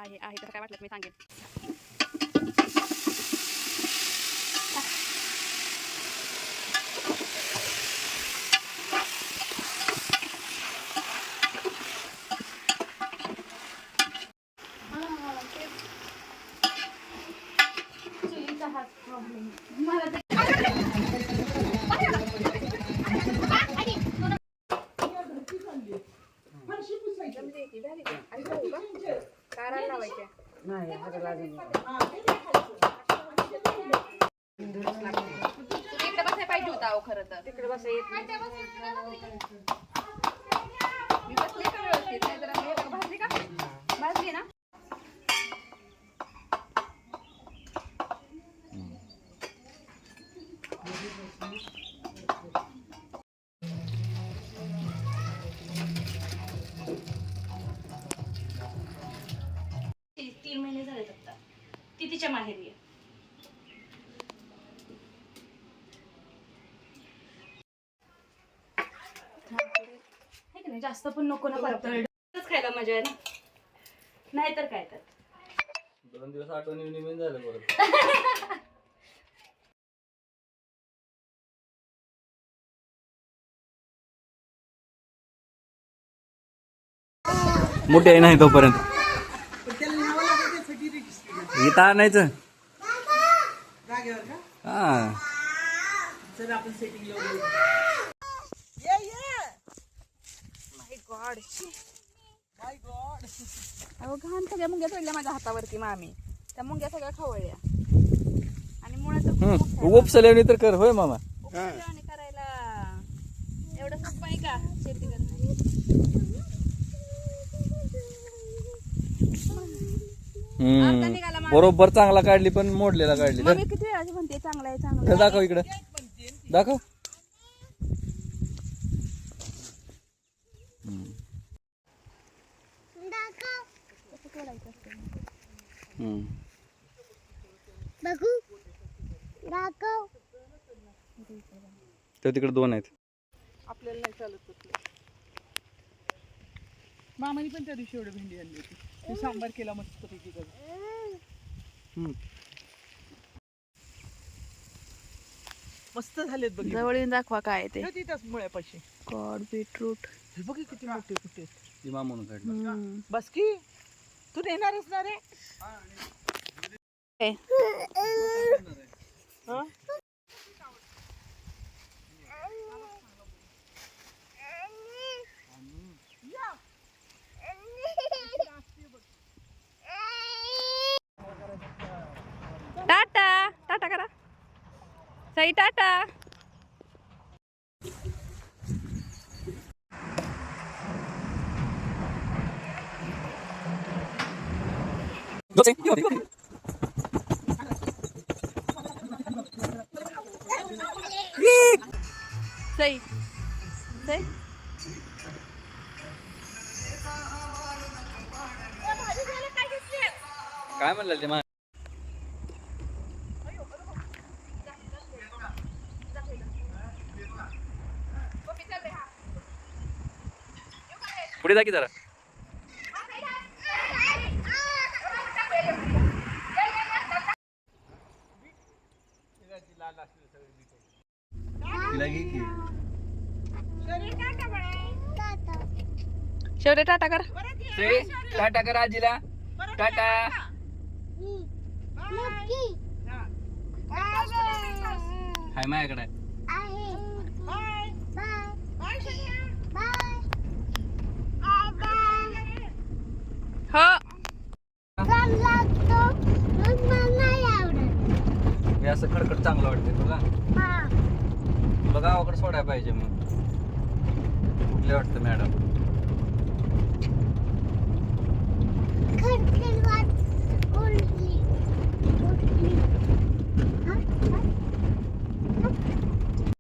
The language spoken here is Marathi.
आहे आहे तर काय वाटलं मी सांगेन. इकडे बसायला पाहिजे होता खरं तर. तिकडे बसा येत मी बसले का व्यवस्थित नाही तर भाजली का भाजली ना. ती तिच्या माहेरी आहे. जास्त पण नको ना पातळ खायला मजा आहे ना. नाही तर काय तर 2 दिवस आठवणी निघून झालं परत. मोठे नाही तोपर्यंत इथं आणायचं. हा अहो घाण सगळ्या मुंग्या चढल्या माझ्या हातावरती मामी. त्या मुंग्या सगळ्या खवळल्या आणि मुळात उपसल्याने तर कर होय मामा. आणि करायला एवढं सोपं आहे का शेती करणं. बरोबर चांगला काढली पण मोडलेला काढली. मग मी किती वेळा म्हणते चांगला आहे चांगला दाखव इकडं दाखव. तर तिकडे 2 आहेत. आपल्याला नाही चालत कुठलं. मामानी पण त्या दिवशी एवढं भेंडी आणली होती. ते सांबार केला मस्त पैकी करून. मस्त झालेत बघ. जवळ येऊन दाखवा काय ते. तिथंच मुळ्यापाशी गॉड बीटरूट. हे बघ किती मोठे कुठे. ती मामून काढली. बस की तू नेणारच ना रे. टाटा टाटा करा सई टाटा. सई सई काय म्हणलं ते मा. पुढे जा की जरा. शेवटे टाटा कर. टाटा कर आजीला. टाटा. हाय माझ्याकडे. हो हे असं खडखड चांगलं वाटतंय तुला. तुला गावाकडे सोडायला पाहिजे मग. कुठले वाटतं मॅडम.